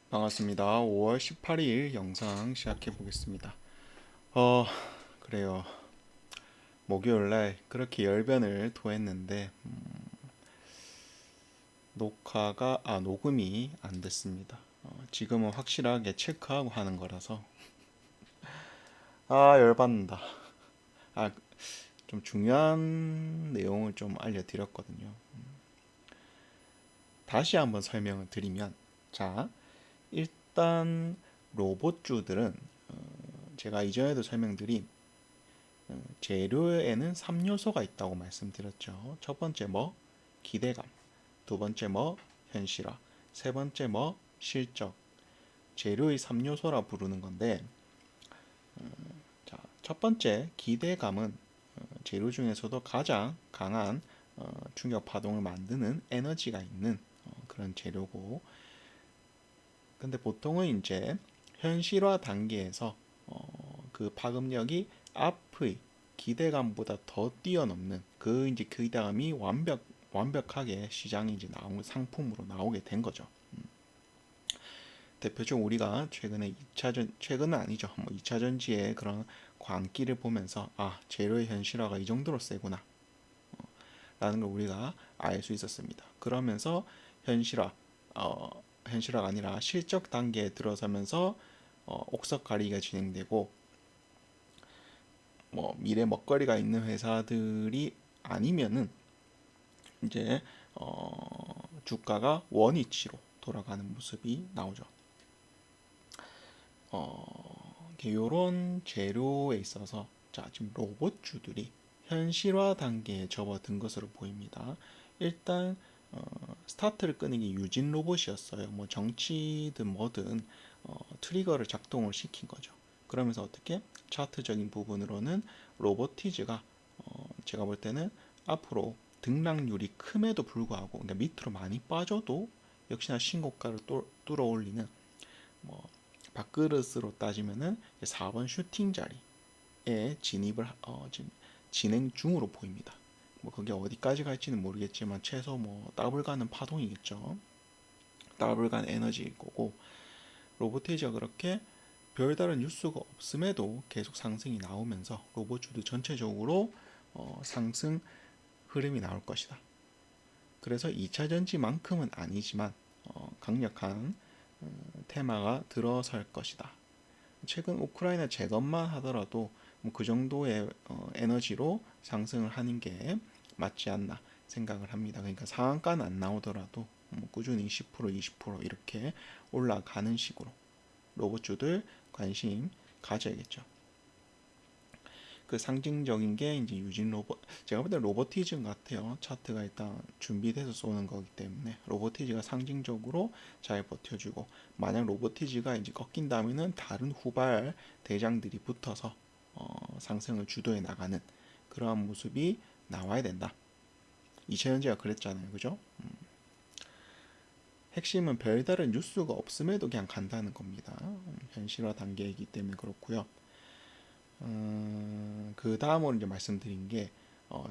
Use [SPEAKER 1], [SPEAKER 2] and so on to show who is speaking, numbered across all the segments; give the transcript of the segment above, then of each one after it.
[SPEAKER 1] 반갑습니다. 5월 18일 영상 시작해 보겠습니다. 어, 그래요. 목요일날 그렇게 열변을 토했는데 녹음이 안 됐습니다. 지금은 확실하게 체크하고 하는 거라서 열받는다. 아, 좀 중요한 내용을 좀 알려드렸거든요. 다시 한번 설명을 드리면, 자, 일단 로봇주들은 제가 이전에도 설명드린 재료에는 3요소가 있다고 말씀드렸죠. 첫 번째 기대감, 두 번째 현실화, 세 번째 실적. 재료의 3요소라 부르는 건데, 자, 첫 번째 기대감은 재료 중에서도 가장 강한 충격 파동을 만드는 에너지가 있는 그런 재료고, 근데 보통은 이제 현실화 단계에서 그 파급력이 앞의 기대감보다 더 뛰어넘는 그 이제 기대감이 완벽하게 시장에 이제 나온 상품으로 나오게 된 거죠. 대표적으로 우리가 최근에 2차전 최근은 아니죠. 2차 전지의 그런 광기를 보면서 재료의 현실화가 이 정도로 세구나 라는 걸 우리가 알 수 있었습니다. 그러면서 현실화 현실화가 아니라 실적 단계에 들어서면서 옥석 가리기가 진행되고 미래 먹거리가 있는 회사들이 아니면은 이제 주가가 원위치로 돌아가는 모습이 나오죠. 이런 재료에 있어서 지금 로봇주들이 현실화 단계에 접어든 것으로 보입니다. 일단 스타트를 끄는 게 유진 로봇이었어요. 정치든 뭐든 트리거를 작동을 시킨 거죠. 그러면서 어떻게 차트적인 부분으로는 로보티즈가 제가 볼 때는 앞으로 등락률이 큼에도 불구하고, 그러니까 밑으로 많이 빠져도 역시나 신고가를 뚫어 올리는, 밥그릇으로 따지면은 4번 슈팅 자리에 진입을 지금 진행 중으로 보입니다. 그게 어디까지 갈지는 모르겠지만 최소 더블 가는 파동이겠죠. 더블 가는 에너지일 거고, 로보티지가 그렇게 별다른 뉴스가 없음에도 계속 상승이 나오면서 로봇주도 전체적으로 상승 흐름이 나올 것이다. 그래서 2차 전지만큼은 아니지만 강력한 테마가 들어설 것이다. 최근 우크라이나 재건만 하더라도 그 정도의 에너지로 상승을 하는 게 맞지 않나 생각을 합니다. 그러니까 상한가는 안 나오더라도 꾸준히 10% 20% 이렇게 올라가는 식으로 로봇주들 관심 가져야겠죠. 그 상징적인 게 이제 유진 로봇, 제가 볼 때 로보티즘 같아요. 차트가 일단 준비돼서 쏘는 거기 때문에 로보티즈가 상징적으로 잘 버텨주고, 만약 로보티즈가 이제 꺾인다면은 다른 후발 대장들이 붙어서 상승을 주도해 나가는 그러한 모습이 나와야 된다. 이채연지가 그랬잖아요, 그죠? 핵심은 별다른 뉴스가 없음에도 그냥 간다는 겁니다. 현실화 단계이기 때문에 그렇고요. 그 다음으로 이제 말씀드린 게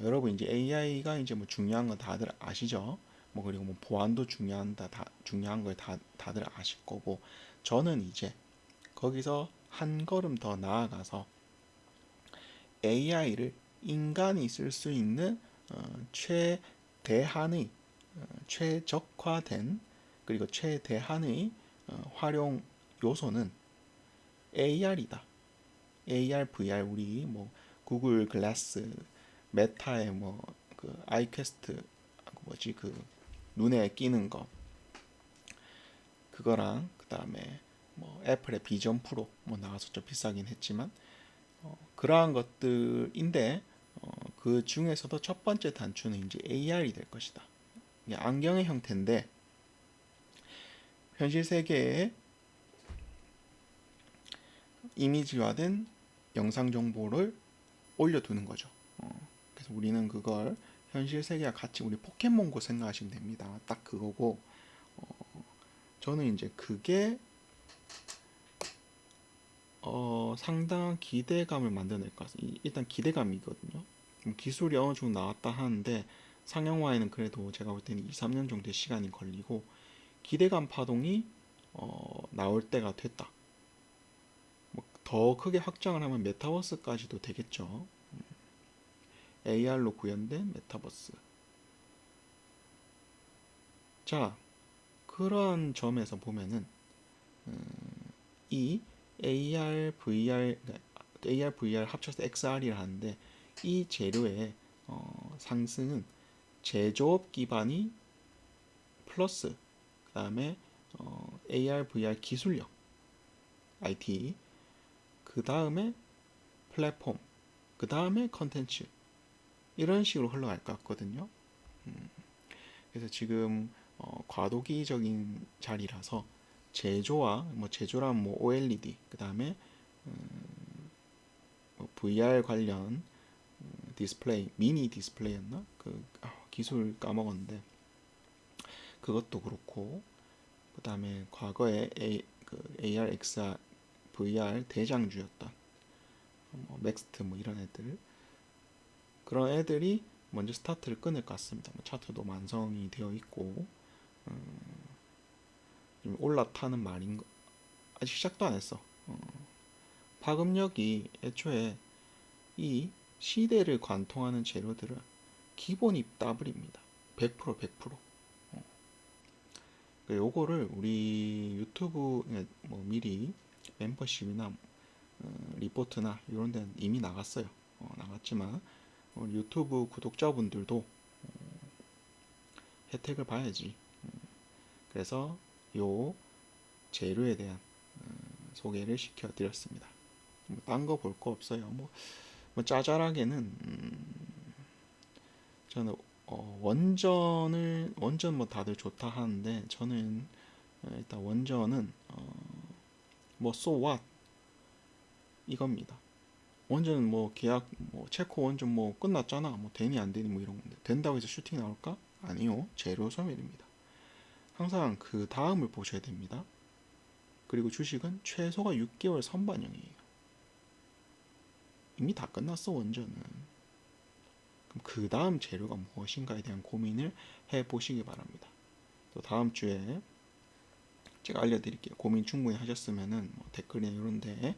[SPEAKER 1] 여러분 이제 AI가 이제 중요한 건 다들 아시죠? 그리고 보안도 중요한 걸 다들 아실 거고, 저는 이제 거기서 한 걸음 더 나아가서 AI를 인간이 쓸 수 있는 최대한의 최적화된 그리고 최대한의 활용 요소는 AR이다. AR, VR, 우리 구글 글래스, 메타의 그 아이퀘스트, 뭐지 그 눈에 끼는 거, 그거랑 그 다음에 애플의 비전 프로 나와서 좀 비싸긴 했지만 그러한 것들인데 그 중에서도 첫 번째 단추는 이제 AR이 될 것이다. 이게 안경의 형태인데 현실 세계에 이미지화된 영상 정보를 올려두는 거죠. 그래서 우리는 그걸 현실 세계와 같이 우리 포켓몬고 생각하시면 됩니다. 딱 그거고, 저는 이제 그게 상당한 기대감을 만들어낼 것 같습니다. 일단 기대감이거든요. 기술이 어느 정도 나왔다 하는데 상용화에는 그래도 제가 볼 때는 2, 3년 정도의 시간이 걸리고, 기대감 파동이 나올 때가 됐다. 뭐 더 크게 확장을 하면 메타버스까지도 되겠죠. AR로 구현된 메타버스. 자, 그런 점에서 보면은 이 AR, VR, AR, VR 합쳐서 XR이라 하는데 이 재료의 상승은 제조업 기반이 플러스 그 다음에 AR, VR 기술력, IT, 그 다음에 플랫폼, 그 다음에 컨텐츠 이런 식으로 흘러갈 것 같거든요. 그래서 지금 과도기적인 자리라서 제조와 뭐 제조란 뭐 OLED 그 다음에 뭐 VR 관련 디스플레이 미니 디스플레이였나 그 기술 까먹었는데 그것도 그렇고 그 다음에 과거에 AR, XR, VR 대장주였던 뭐 맥스트 뭐 이런 애들 그런 애들이 먼저 스타트를 끊을 것 같습니다. 뭐 차트도 완성이 되어 있고 좀 올라타는 말인 거 아직 시작도 안 했어. 파급력이 애초에 이 시대를 관통하는 재료들은 기본이 더블입니다. 100% 100%. 요거를 우리 유튜브 뭐 미리 멤버십이나 리포트나 이런 데는 이미 나갔어요. 나갔지만 우리 유튜브 구독자분들도 혜택을 봐야지. 그래서 요 재료에 대한 소개를 시켜드렸습니다. 뭐 딴 거 볼 거 없어요. 뭐 짜잘하게는 저는 원전 뭐 다들 좋다 하는데 저는 일단 원전은 뭐 so what 이겁니다. 원전 뭐 계약 뭐 체코 원전 뭐 끝났잖아. 뭐 되니 안 되니 뭐 이런 건데 된다고 해서 슈팅 나올까? 아니요. 재료 소멸입니다. 항상 그 다음을 보셔야 됩니다. 그리고 주식은 최소가 6개월 선반영이에요. 이미 다 끝났어 원전은. 그럼 그 다음 재료가 무엇인가에 대한 고민을 해보시기 바랍니다. 또 다음 주에 제가 알려드릴게요. 고민 충분히 하셨으면은 뭐 댓글이나 이런데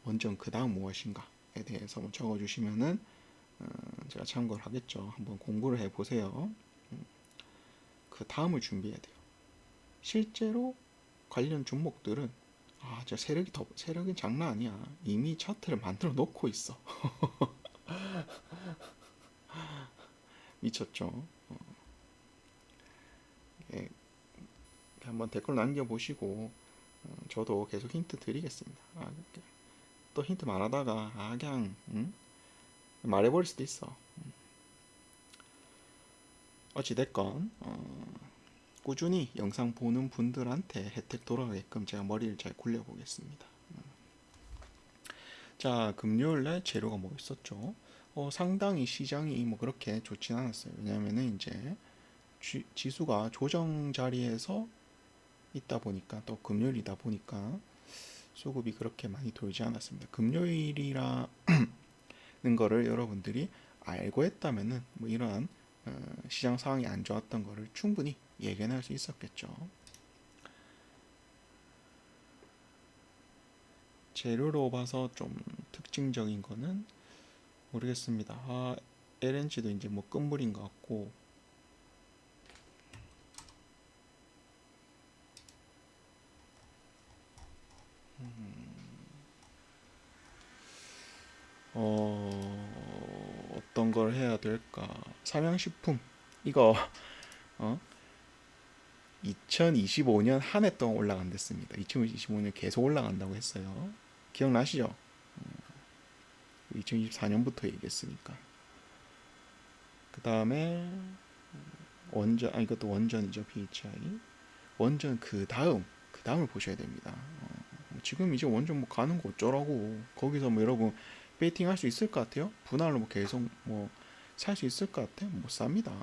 [SPEAKER 1] 원전 그 다음 무엇인가에 대해서 뭐 적어주시면은 제가 참고를 하겠죠. 한번 공부를 해보세요. 그 다음을 준비해야 돼요. 실제로 관련 종목들은 저 세력이 장난 아니야. 이미 차트를 만들어 놓고 있어. 미쳤죠. 예, 한번 댓글 남겨보시고 저도 계속 힌트 드리겠습니다. 또 힌트 말하다가 그냥 말해버릴 수도 있어. 어찌됐건 꾸준히 영상 보는 분들한테 혜택 돌아가게끔 제가 머리를 잘 굴려보겠습니다. 자, 금요일날 재료가 뭐 있었죠? 상당히 시장이 뭐 그렇게 좋진 않았어요. 왜냐면은 이제 지수가 조정 자리에서 있다 보니까 또 금요일이다 보니까 수급이 그렇게 많이 돌지 않았습니다. 금요일이라는 거를 여러분들이 알고 했다면은 뭐 이러한 시장 상황이 안 좋았던 거를 충분히 예견할 수 있었겠죠. 재료로 봐서 좀 특징적인 거는 모르겠습니다. LNG도 이제 뭐 끝물인 것 같고 어떤 걸 해야 될까? 삼양식품 이거 어? 2025년 한 해 동안 올라간댔습니다. 2025년 계속 올라간다고 했어요. 기억나시죠? 2024년부터 얘기했으니까. 그 다음에 원전, 이것도 원전이죠. BHI. 원전 그 다음을 보셔야 됩니다. 지금 이제 원전 뭐 가는 거 어쩌라고. 거기서 뭐 여러분 베이팅 할 수 있을 것 같아요? 분할로 뭐 계속 뭐 살 수 있을 것 같아? 못 삽니다.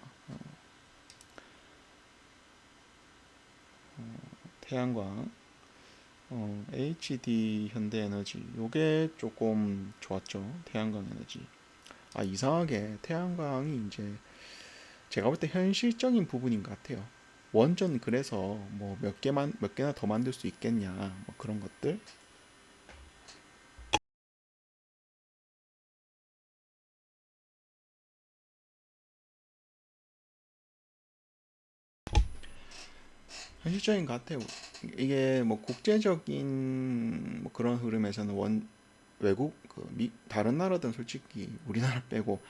[SPEAKER 1] 태양광, HD 현대에너지 요게 조금 좋았죠. 태양광 에너지. 이상하게 태양광이 이제 제가 볼 때 현실적인 부분인 것 같아요. 원전 그래서 뭐 몇 개나 더 만들 수 있겠냐 뭐 그런 것들. 현실적인 것 같아요. 이게 뭐 국제적인 뭐 그런 흐름에서는 외국 다른 나라들은 솔직히 우리나라 빼고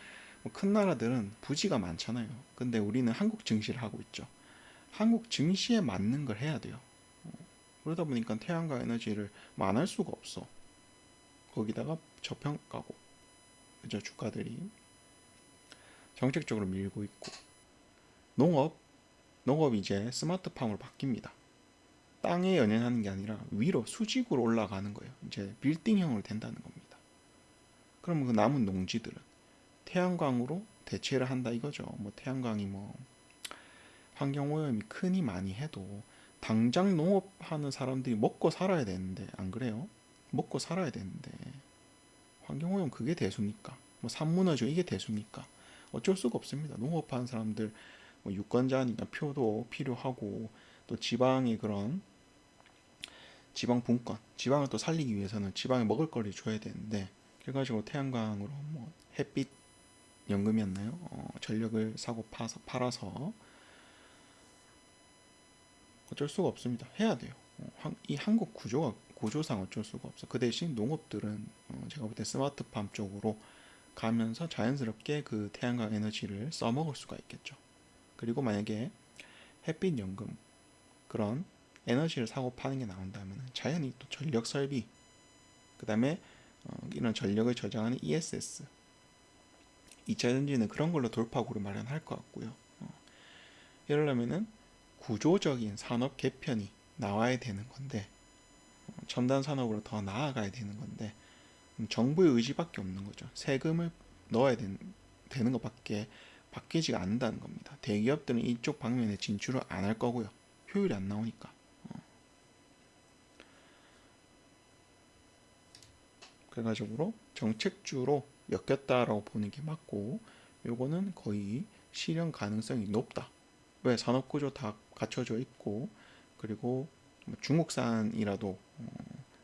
[SPEAKER 1] 뭐큰 나라들은 부지가 많잖아요. 근데 우리는 한국 증시를 하고 있죠. 한국 증시에 맞는 걸 해야 돼요. 그러다 보니까 태양광 에너지를 뭐 안 할 수가 없어. 거기다가 저평가고, 그죠? 주가들이 정책적으로 밀고 있고, 농업, 농업이 이제 스마트팜으로 바뀝니다. 땅에 연연하는 게 아니라 위로 수직으로 올라가는 거예요. 이제 빌딩형으로 된다는 겁니다. 그러면 그 남은 농지들은 태양광으로 대체를 한다 이거죠. 뭐 태양광이 뭐 환경 오염이 크니 많이 해도 당장 농업하는 사람들이 먹고 살아야 되는데 안 그래요? 먹고 살아야 되는데 환경 오염 그게 대수니까 뭐 산문화죠 이게 대수니까 어쩔 수가 없습니다. 농업하는 사람들 뭐 유권자니까 표도 필요하고 또 지방의 그런 지방 분권 지방을 또 살리기 위해서는 지방에 먹을 거리 줘야 되는데 그래가지고 태양광으로 뭐 햇빛 연금이었나요? 전력을 사고 팔아서 어쩔 수가 없습니다. 해야 돼요. 이 한국 구조상 어쩔 수가 없어. 그 대신 농업들은 제가 볼 때 스마트팜 쪽으로 가면서 자연스럽게 그 태양광 에너지를 써먹을 수가 있겠죠. 그리고 만약에 햇빛 연금 그런 에너지를 사고 파는 게 나온다면 자연히 또 전력 설비 그 다음에 이런 전력을 저장하는 ESS 2차 전지는 그런 걸로 돌파구를 마련할 것 같고요. 이러려면은 구조적인 산업 개편이 나와야 되는 건데 첨단 산업으로 더 나아가야 되는 건데 정부의 의지밖에 없는 거죠. 세금을 넣어야 되는 것밖에 바뀌지가 않는다는 겁니다. 대기업들은 이쪽 방면에 진출을 안 할 거고요. 효율이 안 나오니까. 그래가지고 정책주로 엮였다라고 보는 게 맞고 요거는 거의 실현 가능성이 높다. 왜 산업구조 다 갖춰져 있고 그리고 뭐 중국산이라도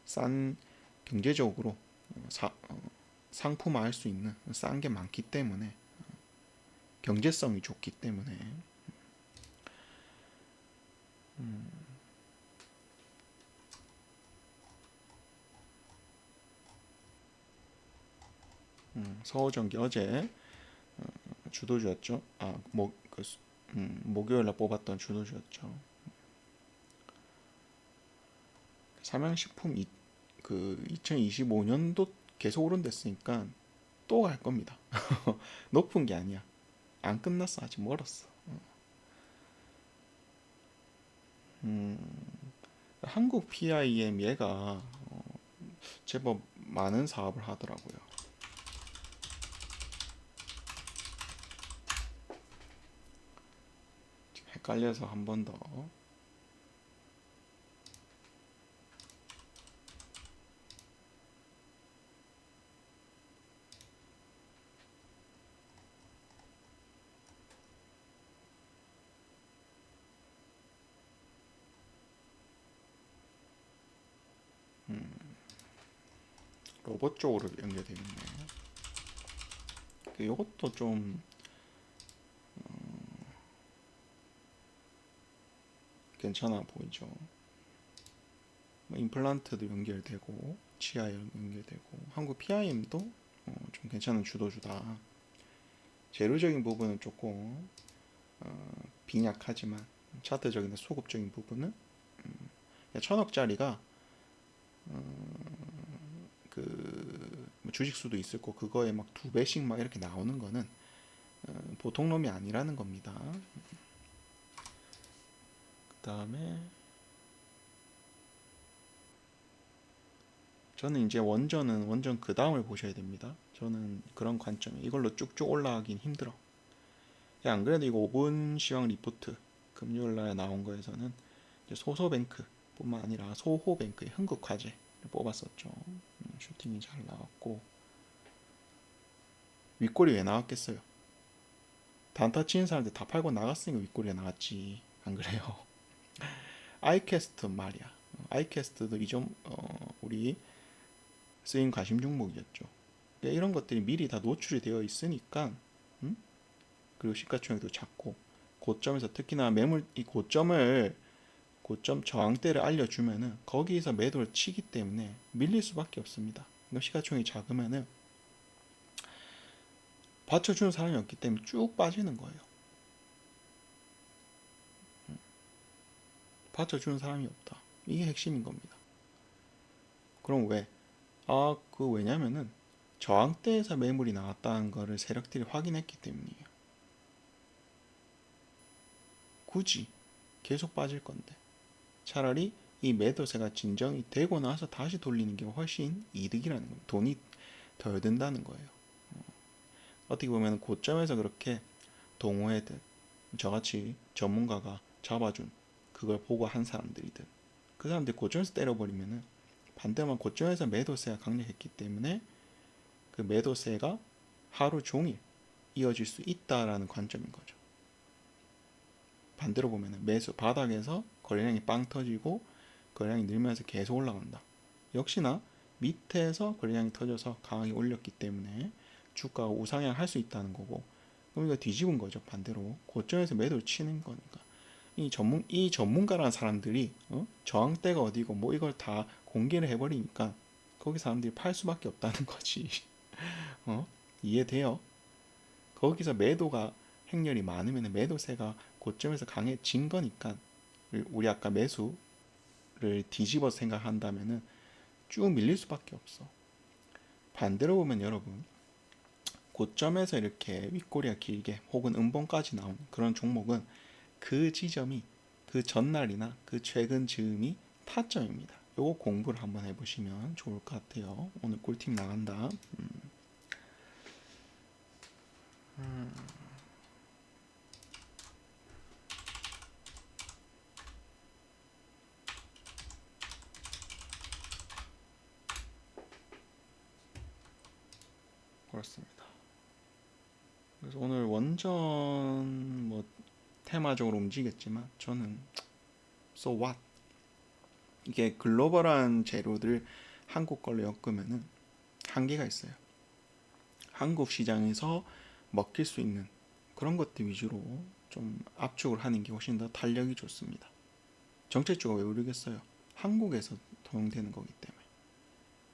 [SPEAKER 1] 싼 경제적으로 상품화할 수 있는 싼 게 많기 때문에 경제성이 좋기 때문에 서호전기 어제 주도주였죠. 목요일날 뽑았던 주도주였죠. 삼양식품 그 2025년도 계속 오른댔으니까 또 갈 겁니다. 높은 게 아니야. 안 끝났어. 아직 멀었어. 음, 한국 PIM 얘가 제법 많은 사업을 하더라고요. 헷갈려서 한 번 더. 로봇 쪽으로 연결되어 있네. 이것도 좀 괜찮아 보이죠. 뭐 임플란트도 연결되고 치아 연결되고 한국 PIM도 좀 괜찮은 주도주다. 재료적인 부분은 조금 빈약하지만 차트적인 수급적인 부분은 1,000억짜리가 그뭐 주식수도 있을 거 그거에 막 두 배씩 막 이렇게 나오는 거는 보통 놈이 아니라는 겁니다. 그 다음에 저는 이제 원전 그 다음을 보셔야 됩니다. 저는 그런 관점에 이걸로 쭉쭉 올라가긴 힘들어. 안 그래도 이거 5분 시황 리포트 금요일 날 나온 거에서는 소소뱅크뿐만 아니라 소호뱅크의 흥국화재를 뽑았었죠. 슈팅이 잘 나왔고 윗골이 왜 나왔겠어요? 단타 치는 사람들 다 팔고 나갔으니까 윗골이 나왔지. 안 그래요? 아이캐스트 말이야. 아이캐스트도 이점 우리 쓰인 관심 종목이었죠. 그러니까 이런 것들이 미리 다 노출이 되어 있으니까, 음? 그리고 시가총액도 작고 고점에서 특히나 매물 이 고점 저항대를 알려주면은 거기서 매도를 치기 때문에 밀릴 수밖에 없습니다. 시가총액이 작으면은 받쳐주는 사람이 없기 때문에 쭉 빠지는 거예요. 받쳐주는 사람이 없다. 이게 핵심인 겁니다. 그럼 왜? 왜냐면은 저항대에서 매물이 나왔다는 거를 세력들이 확인했기 때문이에요. 굳이 계속 빠질 건데 차라리 이 매도세가 진정이 되고 나서 다시 돌리는 게 훨씬 이득이라는 겁니다. 돈이 덜 든다는 거예요. 어떻게 보면 고점에서 그렇게 동호회든 저같이 전문가가 잡아준 그걸 보고 한 사람들이든 그 사람들이 고점에서 때려버리면은 반대만 고점에서 매도세가 강력했기 때문에 그 매도세가 하루 종일 이어질 수 있다라는 관점인 거죠. 반대로 보면은 매수 바닥에서 거래량이 빵 터지고 거래량이 늘면서 계속 올라간다. 역시나 밑에서 거래량이 터져서 강하게 올렸기 때문에 주가가 우상향 할 수 있다는 거고, 그럼 이거 뒤집은 거죠. 반대로 고점에서 매도를 치는 거니까 이 전문가라는 사람들이 저항대가 어디고 뭐 이걸 다 공개를 해버리니까 거기 사람들이 팔 수밖에 없다는 거지. 이해돼요? 거기서 매도가 행렬이 많으면 매도세가 고점에서 강해진 거니까 우리 아까 매수를 뒤집어 생각한다면은 쭉 밀릴 수밖에 없어. 반대로 보면 여러분 고점에서 이렇게 윗꼬리가 길게 혹은 음봉까지 나온 그런 종목은 그 지점이 그 전날이나 그 최근 즈음이 타점입니다. 요거 공부를 한번 해보시면 좋을 것 같아요. 오늘 꿀팁 나간다. 그렇습니다. 그래서 오늘 원전 뭐 테마적으로 움직였지만 저는 so what? 이게 글로벌한 재료들 한국 걸로 엮으면은 한계가 있어요. 한국 시장에서 먹힐 수 있는 그런 것들 위주로 좀 압축을 하는 게 훨씬 더 탄력이 좋습니다. 정책주가 왜 오르겠어요? 한국에서 통용되는 거기 때문에.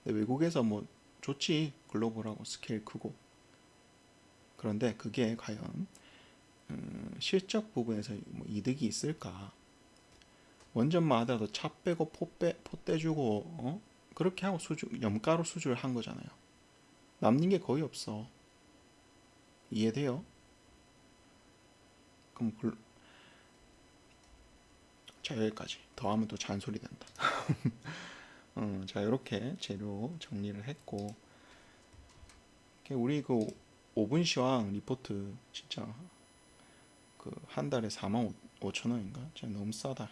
[SPEAKER 1] 근데 외국에서 뭐 좋지, 글로벌하고 스케일 크고. 그런데 그게 과연 실적 부분에서 뭐 이득이 있을까? 원전만 하더라도 차 빼고 포 떼주고 그렇게 하고 염가로 수주를 한 거잖아요. 남는 게 거의 없어. 이해돼요? 그럼 자, 여기까지. 더 하면 또 잔소리 된다. 자, 이렇게 재료 정리를 했고 우리 그 5분 시황 리포트 진짜 그 한 달에 4만 5천 원인가? 진짜 너무 싸다.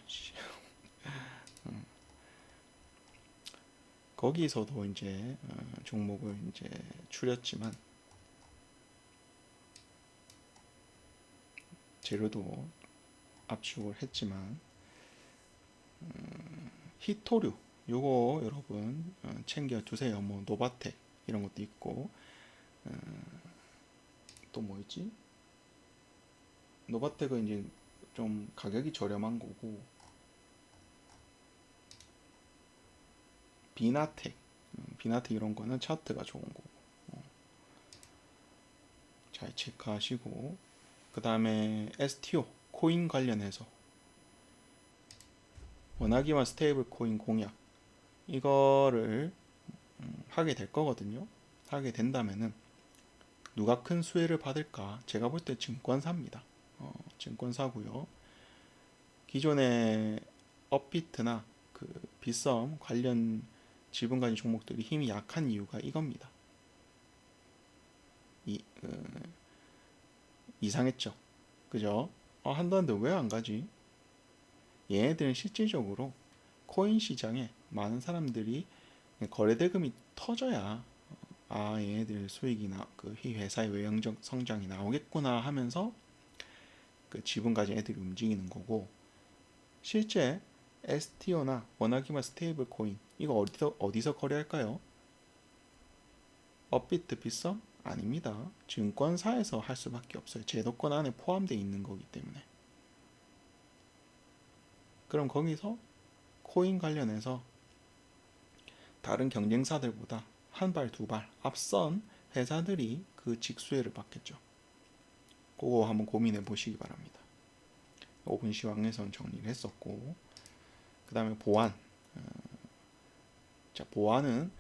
[SPEAKER 1] 거기서도 이제 종목을 이제 추렸지만 재료도 압축을 했지만 히토류 요거 여러분 챙겨 두세요. 뭐 노바텍 이런 것도 있고 또 뭐 있지? 노바텍은 이제 좀 가격이 저렴한 거고 비나텍 이런 거는 차트가 좋은 거고 잘 체크하시고 그 다음에 STO 코인 관련해서 원화기와 스테이블 코인 공약 이거를 하게 될 거거든요. 하게 된다면은 누가 큰 수혜를 받을까? 제가 볼 때 증권사입니다. 증권사고요. 기존의 업비트나 그 빗썸 관련 지분 가진 종목들이 힘이 약한 이유가 이겁니다. 이상했죠. 그죠? 한다는데 왜 안 가지? 얘네들은 실질적으로 코인 시장에 많은 사람들이 거래대금이 터져야 얘네들 수익이나 그 회사의 외형적 성장이 나오겠구나 하면서 그 지분 가진 애들이 움직이는 거고 실제 STO나 원화기반 스테이블 코인 이거 어디서 거래할까요? 업비트 빗썸? 아닙니다. 증권사에서 할 수밖에 없어요. 제도권 안에 포함되어 있는 거기 때문에. 그럼 거기서 코인 관련해서 다른 경쟁사들보다 한 발, 두 발 앞선 회사들이 그 직수혜를 받겠죠. 그거 한번 고민해 보시기 바랍니다. 5분 시황에서는 정리를 했었고, 그 다음에 보안. 자, 보안은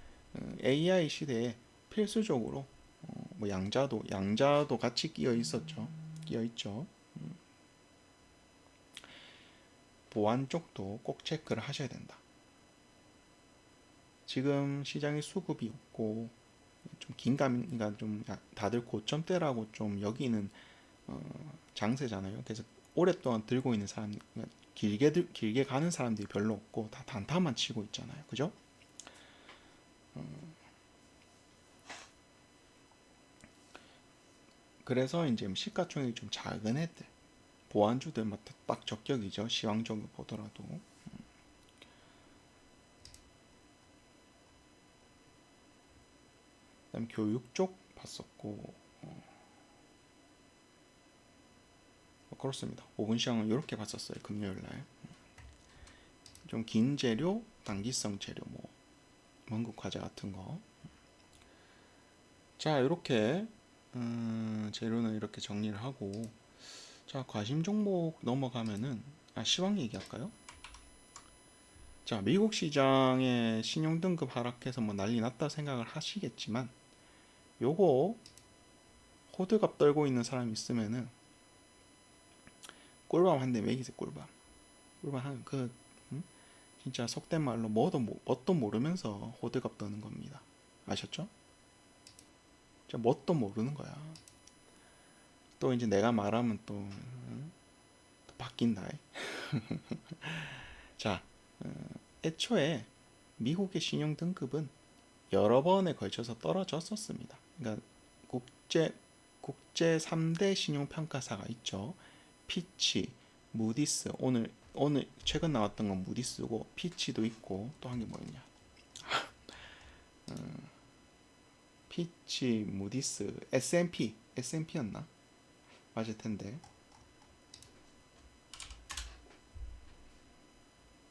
[SPEAKER 1] AI 시대에 필수적으로 뭐 양자도 같이 끼어 있었죠. 끼어 있죠. 보안 쪽도 꼭 체크를 하셔야 된다. 지금 시장의 수급이 없고 좀 긴가민가 좀 다들 고점대라고 좀 여기는 장세잖아요. 그래서 오랫동안 들고 있는 사람, 길게 가는 사람들이 별로 없고 다 단타만 치고 있잖아요. 그죠? 그래서 이제 시가총액이 좀 작은 애들, 보안주들 딱 적격이죠. 시황적으로 보더라도. 그다음 교육 쪽 봤었고, 그렇습니다. 5분 시황은 이렇게 봤었어요. 금요일 날. 좀 긴 재료, 단기성 재료, 뭐 원국 과자 같은 거. 자, 이렇게 재료는 이렇게 정리를 하고, 자, 관심 종목 넘어가면은 시황 얘기할까요? 자, 미국 시장의 신용 등급 하락해서 뭐 난리 났다 생각을 하시겠지만, 요거 호들갑 떨고 있는 사람이 있으면은 꿀밤 한 대 매기세요. 꿀밤. 꿀밤 한 진짜 속된 말로 뭣도 모르면서 호들갑 떠는 겁니다. 아셨죠? 진짜 뭣도 모르는 거야. 또 이제 내가 말하면 또 바뀐다. 자, 애초에 미국의 신용 등급은 여러 번에 걸쳐서 떨어졌었습니다. 그러니까 국제 3대 신용 평가사가 있죠. 피치, 무디스. 오늘 최근 나왔던 건 무디스고 피치도 있고 또 한 게 뭐였냐? 피치, 무디스, S&P였나? 맞을 텐데.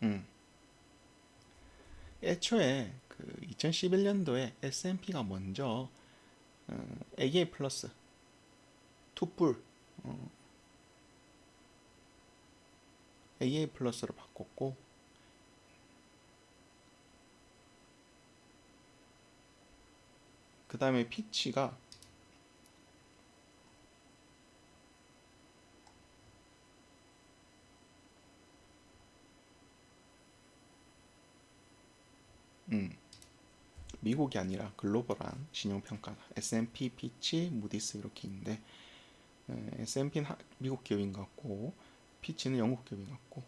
[SPEAKER 1] 음. 애초에 그 2011년도에 S&P가 먼저 AA 플러스 투뿔 AA 플러스로 바꿨고, 그 다음에 피치가 미국이 아니라 글로벌한 신용평가 S&P, 피치, 무디스 이렇게 있는데, S&P는 미국 기업인 것 같고 피치는 영국 기업인 것 같고,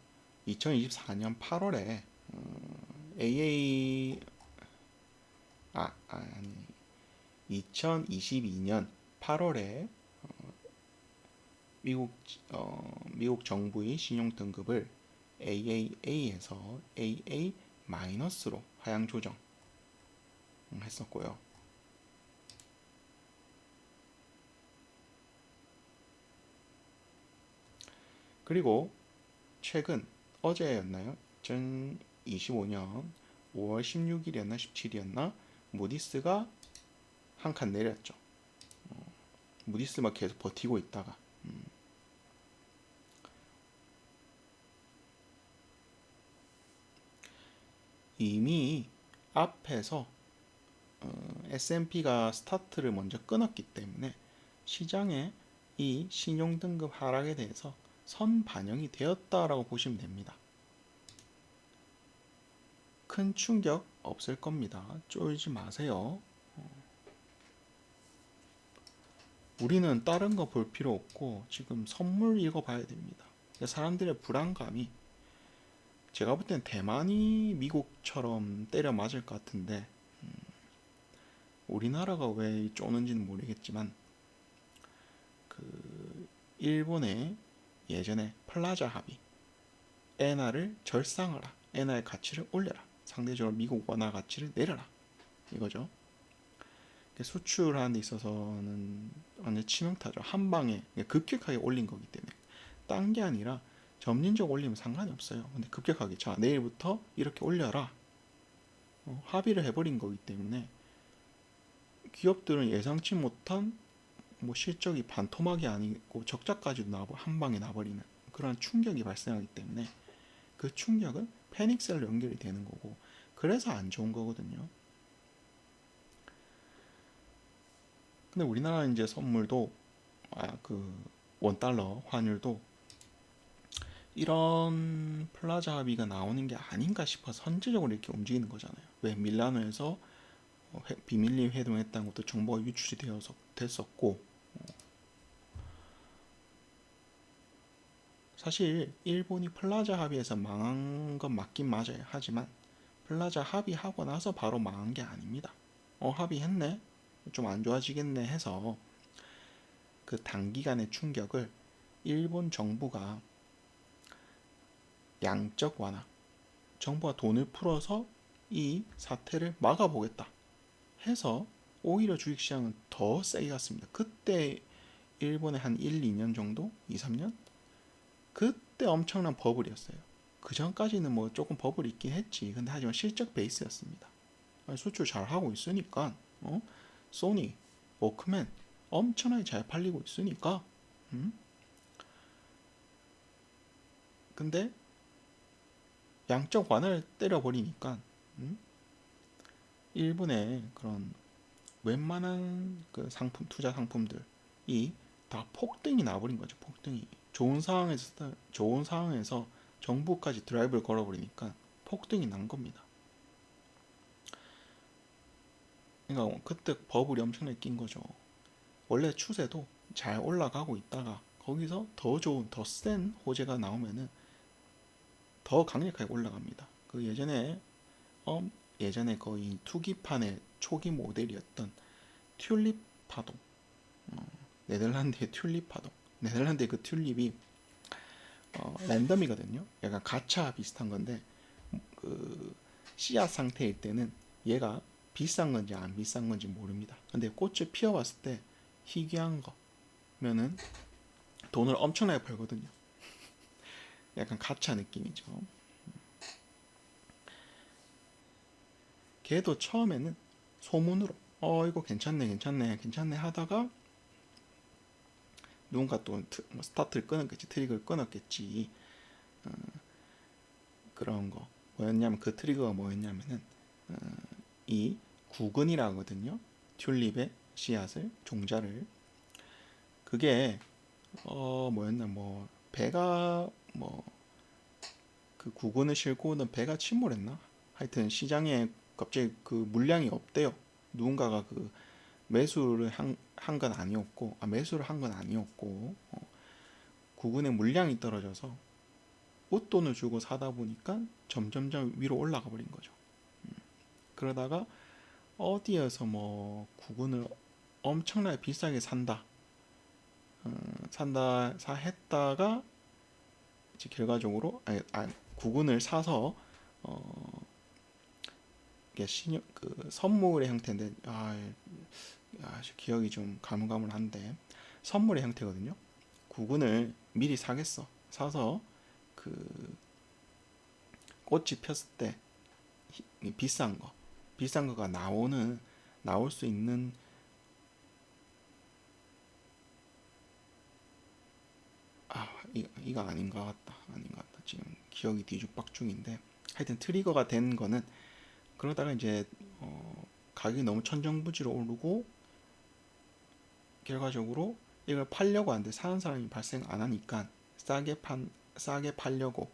[SPEAKER 1] 2024년 8월에 AA 아니 2022년 8월에 미국 정부의 신용 등급을 AAA에서 AA 마이너스로 하향 조정 했었고요. 그리고 최근 어제였나요? 2025년 5월 16일이었나 17일이었나 무디스가 한 칸 내렸죠. 무디스만 계속 버티고 있다가 이미 앞에서 S&P가 스타트를 먼저 끊었기 때문에 시장에 이 신용등급 하락에 대해서 선 반영이 되었다라고 보시면 됩니다. 큰 충격 없을 겁니다. 쫄지 마세요. 우리는 다른 거 볼 필요 없고 지금 선물 읽어봐야 됩니다. 사람들의 불안감이, 제가 볼 땐 대만이 미국처럼 때려 맞을 것 같은데 우리나라가 왜 쪼는지는 모르겠지만, 그 일본의 예전에 플라자 합의, 엔화를 절상하라. 엔화의 가치를 올려라. 상대적으로 미국 원화 가치를 내려라. 이거죠. 수출하는 데 있어서는 완전 치명타죠. 한 방에 급격하게 올린 거기 때문에. 딴 게 아니라 점진적 올리면 상관이 없어요. 근데 급격하게 자 내일부터 이렇게 올려라. 합의를 해버린 거기 때문에 기업들은 예상치 못한 뭐 실적이 반토막이 아니고 적자까지도 나고 한 방에 나버리는 그런 충격이 발생하기 때문에 그 충격은 패닉셀로 연결이 되는 거고 그래서 안 좋은 거거든요. 근데 우리나라 이제 선물도 그 원달러 환율도 이런 플라자 합의가 나오는 게 아닌가 싶어서 선제적으로 이렇게 움직이는 거잖아요. 왜 밀라노에서 비밀리에 회동했다는 것도 정보가 유출이 됐었고 사실 일본이 플라자 합의에서 망한 건 맞긴 맞아요. 하지만 플라자 합의하고 나서 바로 망한 게 아닙니다. 합의했네? 좀 안 좋아지겠네 해서 그 단기간의 충격을 일본 정부가 양적 완화, 정부가 돈을 풀어서 이 사태를 막아보겠다 해서 오히려 주식시장은 더 세게 갔습니다. 그때 일본의 한 1, 2년 정도? 2, 3년? 그때 엄청난 버블이었어요. 그 전까지는 뭐 조금 버블이 있긴 했지. 근데 하지만 실적 베이스였습니다. 수출 잘 하고 있으니까, 소니, 워크맨 엄청나게 잘 팔리고 있으니까, 근데 양적 완화를 때려버리니까, 일본의 그런 웬만한 그 상품, 투자 상품들이 다 폭등이 나버린 거죠. 폭등이. 좋은 상황에서 정부까지 드라이브를 걸어버리니까 폭등이 난 겁니다. 그러니까 그때 버블이 엄청나게 낀 거죠. 원래 추세도 잘 올라가고 있다가 거기서 더 좋은, 더 센 호재가 나오면은 더 강력하게 올라갑니다. 그 예전에 거의 투기판의 초기 모델이었던 튤립 파동, 네덜란드의 튤립 파동. 네덜란드의 그 튤립이 랜덤이거든요. 약간 가차 비슷한 건데 그 씨앗 상태일 때는 얘가 비싼 건지 안 비싼 건지 모릅니다. 근데 꽃을 피워봤을 때 희귀한 거면은 돈을 엄청나게 벌거든요. 약간 가차 느낌이죠. 걔도 처음에는 소문으로 이거 괜찮네 괜찮네 괜찮네 하다가 누군가 또 스타트를 끊었겠지, 트리거를 끊었겠지. 그런 거 뭐였냐면 그 트리거가 뭐였냐면은 이 구근이라거든요. 튤립의 씨앗을 종자를 그게 뭐였나 뭐 배가 뭐 그 구근을 싣고 오는 배가 침몰했나? 하여튼 시장에 갑자기 그 물량이 없대요. 누군가가 그 매수를 한 건 아니었고 매수를 한 건 아니었고 구근의 물량이 떨어져서 웃돈을 주고 사다 보니까 점점점 위로 올라가 버린 거죠. 그러다가 어디에서 뭐 구근을 엄청나게 비싸게 했다가 이제 결과적으로 구근을 사서 이게 그 선물의 형태인데 기억이 좀 가물가물한데 선물의 형태거든요. 구근을 미리 사서 그 꽃이 폈을 때 비싼 거가 나올 수 있는 이거 아닌 것 같다. 지금 기억이 뒤죽박죽인데 하여튼 트리거가 된 거는 그러다가 이제 가격이 너무 천정부지로 오르고 결과적으로 이걸 팔려고 하는데 사는 사람이 발생 안 하니까 싸게 팔려고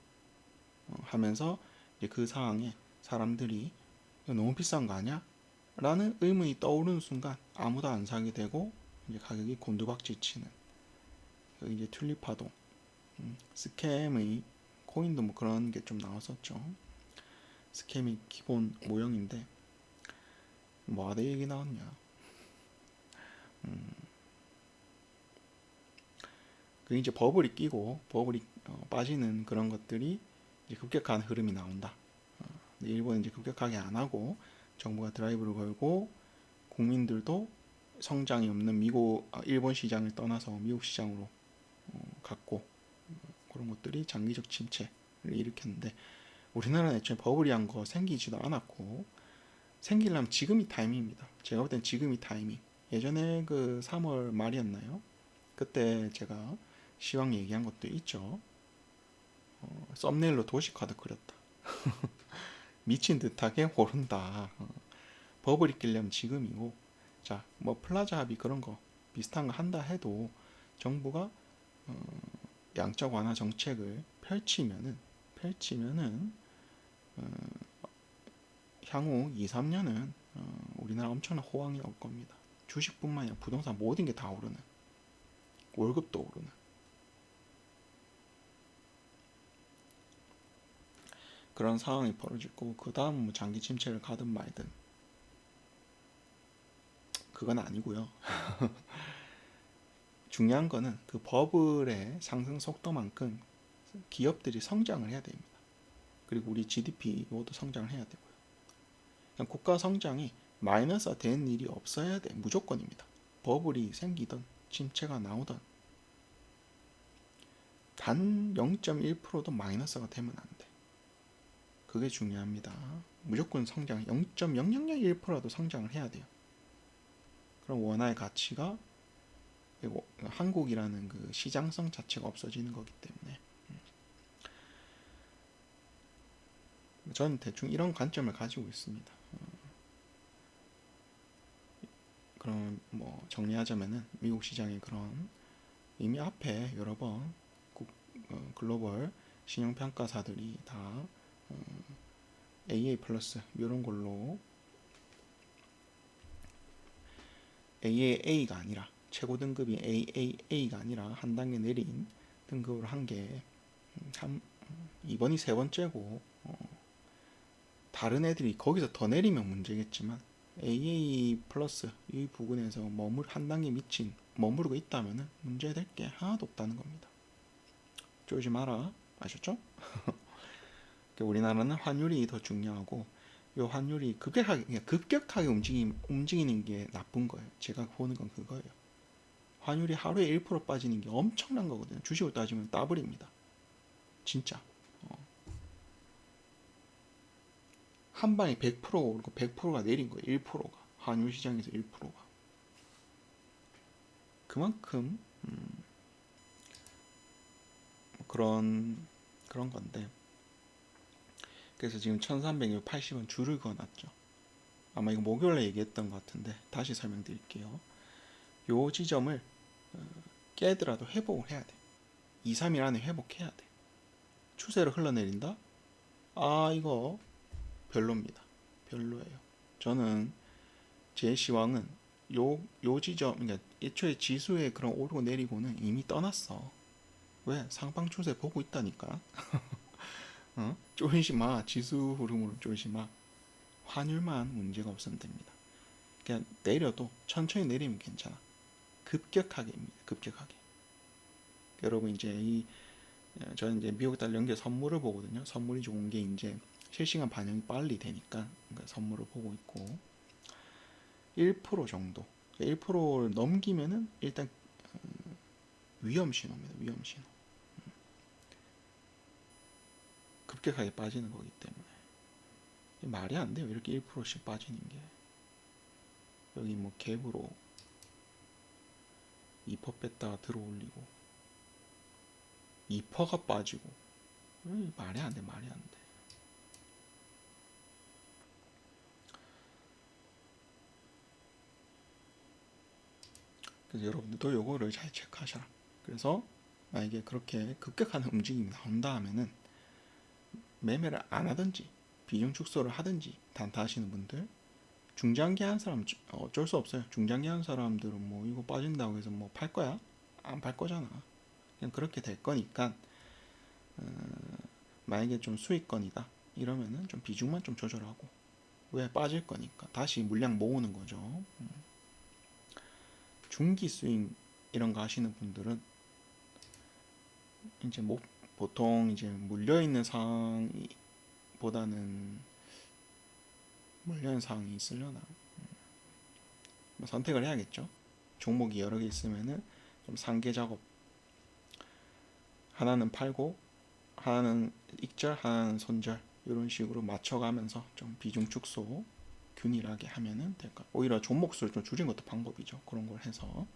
[SPEAKER 1] 하면서 이제 그 상황에 사람들이 이거 너무 비싼 거 아니야? 라는 의문이 떠오르는 순간 아무도 안 사게 되고 이제 가격이 곤두박질 치는 이제 튤립 파동, 스캠의 코인도 뭐 그런 게 좀 나왔었죠. 스캠이 기본 모형인데 뭐하다 얘기 나왔냐? 그 이제 버블이 끼고 버블이 빠지는 그런 것들이 이제 급격한 흐름이 나온다. 근데 일본은 이제 급격하게 안 하고 정부가 드라이브를 걸고 국민들도 성장이 없는 일본 시장을 떠나서 미국 시장으로 갔고 그런 것들이 장기적 침체를 일으켰는데 우리나라는 애초에 버블이란 거 생기지도 않았고 생기려면 지금이 타이밍입니다. 제가 볼 땐 지금이 타이밍. 예전에 그 3월 말이었나요? 그때 제가 시황 얘기한 것도 있죠. 썸네일로 도시카드 그렸다. 미친 듯하게 오른다. 버블이 끼려면 지금이고, 자, 뭐 플라자 합의 그런 거 비슷한 거 한다 해도 정부가 양적 완화 정책을 펼치면은 향후 2, 3년은 우리나라 엄청난 호황이 올 겁니다. 주식뿐만 아니라 부동산 모든 게 다 오르는, 월급도 오르는. 그런 상황이 벌어질 거고 그 다음 뭐 장기 침체를 가든 말든 그건 아니고요. 중요한 거는 그 버블의 상승 속도만큼 기업들이 성장을 해야 됩니다. 그리고 우리 GDP 모두 성장을 해야 되고요. 그냥 국가 성장이 마이너스가 된 일이 없어야 돼. 무조건입니다. 버블이 생기던 침체가 나오던 단 0.1%도 마이너스가 되면 안 돼. 그게 중요합니다. 무조건 성장 0.0001%라도 성장을 해야 돼요. 그럼 원화의 가치가 그리고 한국이라는 그 시장성 자체가 없어지는 거기 때문에 저는 대충 이런 관점을 가지고 있습니다. 그럼 뭐 정리하자면은 미국 시장의 그런 이미 앞에 여러 번 글로벌 신용평가사들이 다 AA 플러스 이런 걸로 AAA가 아니라 최고 등급이 AAA가 아니라 한 단계 내린 등급을 한 게 이번이 세 번째고 다른 애들이 거기서 더 내리면 문제겠지만 AA 플러스 이 부근에서 한 단계 미친 머무르고 있다면 문제될 게 하나도 없다는 겁니다. 쫄지 마라. 아셨죠? 우리나라는 환율이 더 중요하고 이 환율이 급격하게 움직이는 게 나쁜 거예요. 제가 보는 건 그거예요. 환율이 하루에 1% 빠지는 게 엄청난 거거든요. 주식을 따지면 더블입니다. 진짜. 한 방에 100%가 오르고 100%가 내린 거예요. 1%가. 환율 시장에서 1%가. 그만큼 그런 건데 그래서 지금 1380원 줄을 그어놨죠. 아마 이거 목요일에 얘기했던 것 같은데 다시 설명드릴게요. 요 지점을 깨더라도 회복을 해야 돼. 2, 3일 안에 회복해야 돼. 추세로 흘러내린다? 아 이거 별로입니다. 별로예요. 저는 제 시황은 요 지점, 그러니까 애초에 지수의 그런 오르고 내리고는 이미 떠났어. 왜? 상방 추세 보고 있다니까. 쫄지 마. 지수 흐름으로 쫄지 마. 환율만 문제가 없으면 됩니다. 그냥 내려도 천천히 내리면 괜찮아. 급격하게입니다. 급격하게. 여러분 이제 저는 이제 미국 달러 연계 선물을 보거든요. 선물이 좋은 게 이제 실시간 반영이 빨리 되니까 그러니까 선물을 보고 있고 1% 정도 1%를 넘기면은 일단 위험 신호입니다. 위험 신호. 급격하게 빠지는 거기 때문에 말이 안 돼요. 이렇게 1%씩 빠지는 게 여기 뭐 갭으로 2% 뺐다가 들어올리고 2%가 빠지고 말이 안 돼. 말이 안 돼. 그래서 여러분들도 요거를 잘 체크하셔라. 그래서 만약에 그렇게 급격한 움직임이 나온다 하면은 매매를 안 하든지 비중 축소를 하든지 단타 하시는 분들 중장기 한 사람 어쩔 수 없어요. 중장기 한 사람들은 뭐 이거 빠진다고 해서 뭐 팔 거야? 안 팔 거잖아. 그냥 그렇게 될 거니까 만약에 좀 수익권이다 이러면은 좀 비중만 좀 조절하고 왜 빠질 거니까 다시 물량 모으는 거죠. 중기 스윙 이런 거 하시는 분들은 이제 보통 이제 물려 있는 상황보다는 물려 있는 상황이 있으려나 뭐 선택을 해야겠죠. 종목이 여러 개 있으면은 좀 상계 작업, 하나는 팔고 하나는 익절, 하나는 손절 이런 식으로 맞춰가면서 좀 비중 축소 균일하게 하면은 될까. 오히려 종목 수를 좀 줄인 것도 방법이죠. 그런 걸 해서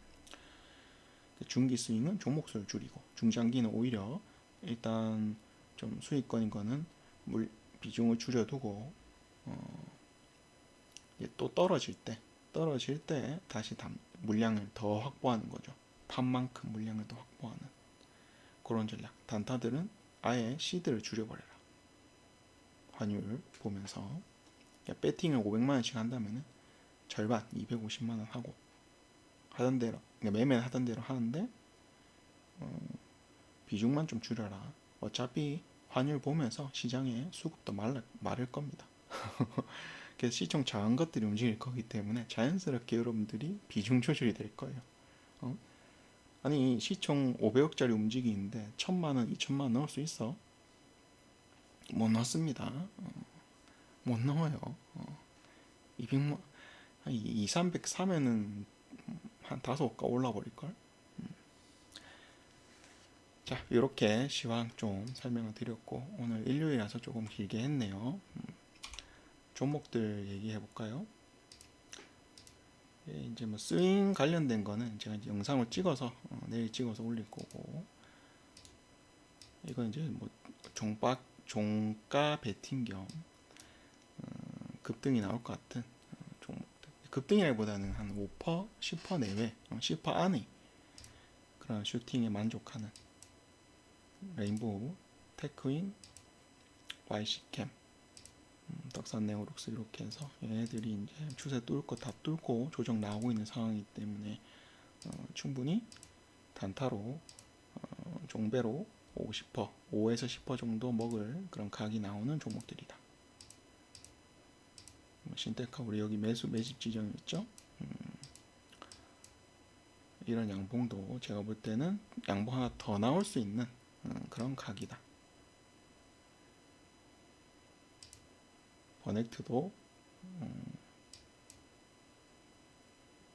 [SPEAKER 1] 중기 스윙은 종목 수를 줄이고 중장기는 오히려 일단 좀 수익권인 거는 비중을 줄여두고 또 떨어질 때 다시 물량을 더 확보하는 거죠. 판만큼 물량을 더 확보하는 그런 전략. 단타들은 아예 시드를 줄여버려라. 환율 보면서 배팅을 500만 원씩 한다면은 절반 250만 원 하고 하던 대로 매매는 하던 대로 하는데 비중만 좀 줄여라. 어차피 환율 보면서 시장에 수급도 마를 겁니다. 그래서 시총 작은 것들이 움직일 거기 때문에 자연스럽게 여러분들이 비중 조절이 될 거예요. 아니 시총 500억짜리 움직이는데 1000만 원, 2000만 원 넣을 수 있어? 못 넣습니다. 못 넣어요. 200만, 2, 300 사면은 한 5가 올라 버릴걸? 자, 이렇게 시황 좀 설명을 드렸고, 오늘 일요일이라서 조금 길게 했네요. 종목들 얘기해 볼까요? 이제 뭐 스윙 관련된 거는 제가 이제 영상을 찍어서 내일 찍어서 올릴 거고, 이건 이제 뭐 종가 베팅 겸 급등이 나올 것 같은 종목들. 급등이라기보다는 한 5%, 10% 내외, 10% 안에 그런 슈팅에 만족하는 레인보우, 테크윈, YC캠, 덕산 네오룩스 이렇게 해서 얘네들이 이제 추세 뚫을 거 다 뚫고 조정 나오고 있는 상황이기 때문에 충분히 단타로 종배로 50%, 5에서 10% 정도 먹을 그런 각이 나오는 종목들이다. 신테카 우리 여기 매집 지점이 있죠. 이런 양봉도 제가 볼 때는 양봉 하나 더 나올 수 있는 그런 각이다. 버넥트도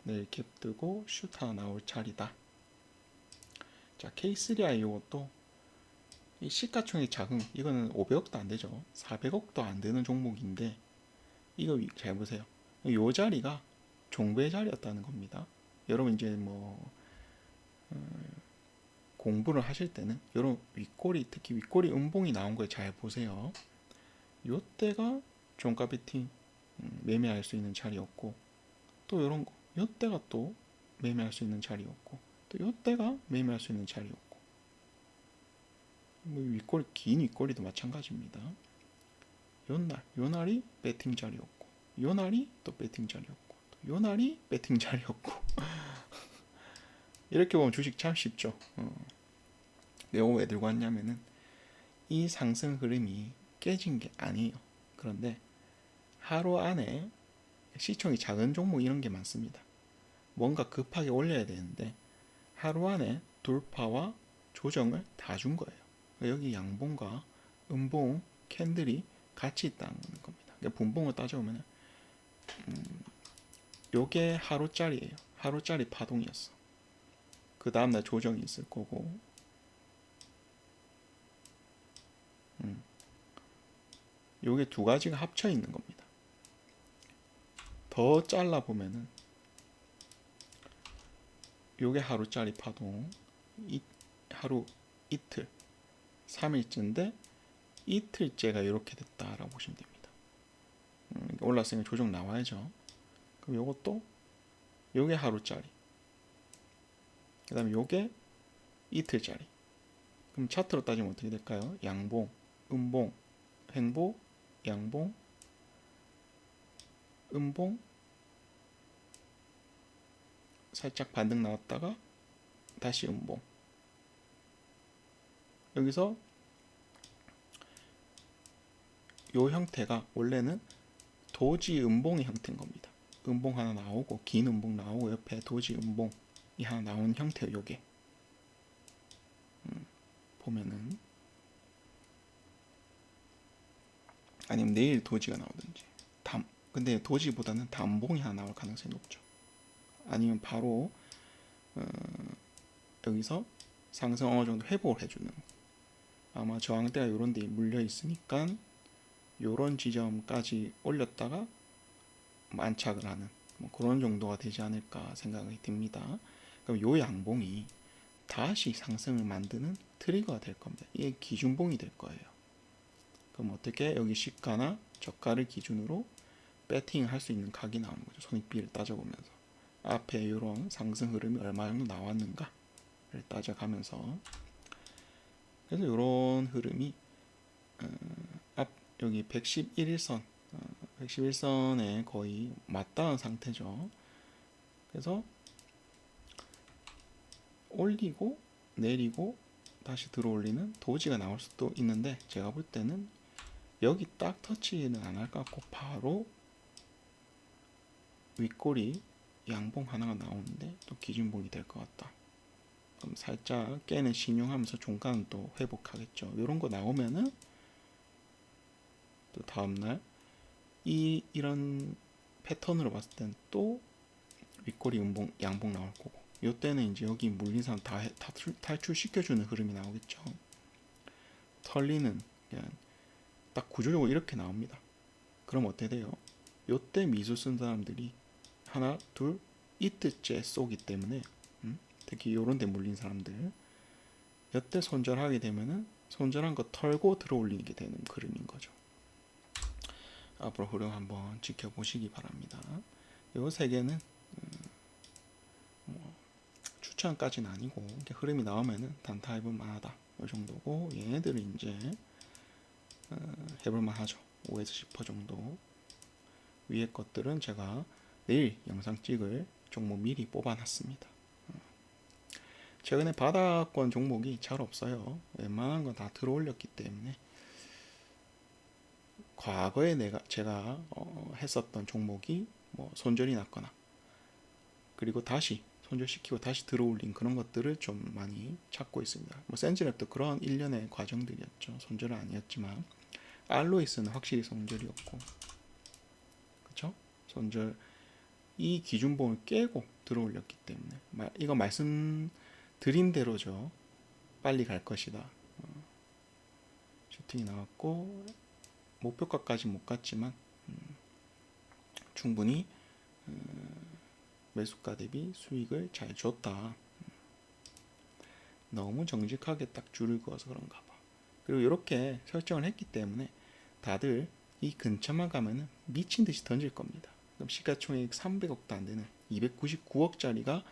[SPEAKER 1] 내일 캡 뜨고 슛 하나 나올 자리다. 자, K3I 이것도 이 시가총액 작은 이거는 500억도 안 되죠. 400억도 안 되는 종목인데 이거 잘 보세요. 이 자리가 종배 자리였다는 겁니다. 여러분 이제 뭐 공부를 하실 때는 이런 윗꼬리 특히 윗꼬리 음봉이 나온 걸 잘 보세요. 요때가 종가 베팅 매매할 수 있는 자리였고 또 이런 거 요때가 또 매매할 수 있는 자리였고 또 요때가 매매할 수 있는 자리였고 뭐 윗꼬리 긴 윗꼬리도 마찬가지입니다. 요 날이 배팅 자리였고 요 날이 또 배팅 자리였고 요 날이 배팅 자리였고 이렇게 보면 주식 참 쉽죠. 내가 왜 들고 왔냐면은 이 상승 흐름이 깨진 게 아니에요. 그런데 하루 안에 시총이 작은 종목 이런 게 많습니다. 뭔가 급하게 올려야 되는데 하루 안에 돌파와 조정을 다 준 거예요. 여기 양봉과 음봉 캔들이 같이 있다는 겁니다. 그러니까 분봉을 따져보면 요게 하루짜리예요. 하루짜리 파동이었어. 그 다음날 조정이 있을 거고 요게 두 가지가 합쳐 있는 겁니다. 더 잘라 보면은 요게 하루짜리 파동 하루 이틀 3일째인데 이틀째가 이렇게 됐다라고 보시면 됩니다. 올랐으니까 조정 나와야죠. 그럼 요것도 요게 하루짜리 그 다음에 요게 이틀짜리. 그럼 차트로 따지면 어떻게 될까요? 양봉, 음봉, 횡보, 양봉, 음봉, 살짝 반등 나왔다가 다시 음봉. 여기서 요 형태가 원래는 도지 음봉의 형태인 겁니다. 음봉 하나 나오고 긴 음봉 나오고 옆에 도지 음봉이 하나 나오는 형태예요. 요게 보면은 아니면 내일 도지가 나오든지. 근데 도지보다는 담봉이 하나 나올 가능성이 높죠. 아니면 바로 여기서 상승 어느 정도 회복을 해주는, 아마 저항대가 요런 데 물려 있으니까 요런 지점까지 올렸다가 안착을 하는 뭐 그런 정도가 되지 않을까 생각이 듭니다. 그럼 요 양봉이 다시 상승을 만드는 트리거가 될 겁니다. 이게 기준봉이 될 거예요. 그럼 어떻게 여기 시가나 저가를 기준으로 배팅을 할 수 있는 각이 나오는 거죠. 손익비를 따져보면서 앞에 이런 상승 흐름이 얼마 정도 나왔는가를 따져가면서, 그래서 이런 흐름이 앞 여기 111일선 111선에 거의 맞닿은 상태죠. 그래서 올리고 내리고 다시 들어올리는 도지가 나올 수도 있는데, 제가 볼 때는 여기 딱 터치는 안 할 것 같고 바로 윗꼬리 양봉 하나가 나오는데 또 기준봉이 될 것 같다. 그럼 살짝 깨는 신용하면서 종가는 또 회복하겠죠. 이런 거 나오면은 또 다음날 이런 패턴으로 봤을 땐 또 윗꼬리 음봉 양봉 나올 거고, 이때는 이제 여기 물린 사람 다 탈출시켜주는 흐름이 나오겠죠. 털리는, 그냥 딱 구조적으로 이렇게 나옵니다. 그럼 어떻게 돼요? 요때 미수 쓴 사람들이 하나 둘 이틀째 쏘기 때문에 특히 요런 데 물린 사람들 요때 손절하게 되면은 손절한 거 털고 들어올리게 되는 그림인 거죠. 앞으로 흐름 한번 지켜보시기 바랍니다. 요 세 개는 뭐 추천까지는 아니고 흐름이 나오면은 단타 해볼 만하다 이 정도고, 얘네들은 이제 해볼 만하죠. 5에서 10% 정도. 위에 것들은 제가 내일 영상 찍을 종목 미리 뽑아놨습니다. 최근에 바닥권 종목이 잘 없어요. 웬만한 건 다 들어올렸기 때문에 과거에 제가 했었던 종목이 뭐 손절이 났거나 그리고 다시 손절시키고 다시 들어올린 그런 것들을 좀 많이 찾고 있습니다. 뭐 센즈랩도 그런 일련의 과정들이었죠. 손절은 아니었지만 알로이스는 확실히 손절이었고, 그렇죠? 손절 이 기준봉을 깨고 들어올렸기 때문에 이거 말씀드린 대로죠. 빨리 갈 것이다. 슈팅이 나왔고 목표가까지 못 갔지만 충분히 매수가 대비 수익을 잘 줬다. 너무 정직하게 딱 줄을 그어서 그런가 봐. 그리고 이렇게 설정을 했기 때문에 다들 이 근처만 가면은 미친 듯이 던질 겁니다. 그럼 시가총액 300억도 안 되는 299억짜리가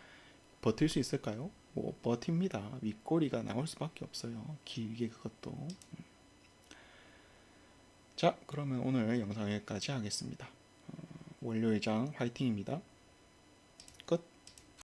[SPEAKER 1] 버틸 수 있을까요? 뭐 버팁니다. 윗꼬리가 나올 수밖에 없어요. 길게 그것도. 자, 그러면 오늘 영상 여기까지 하겠습니다. 월요일장 화이팅입니다.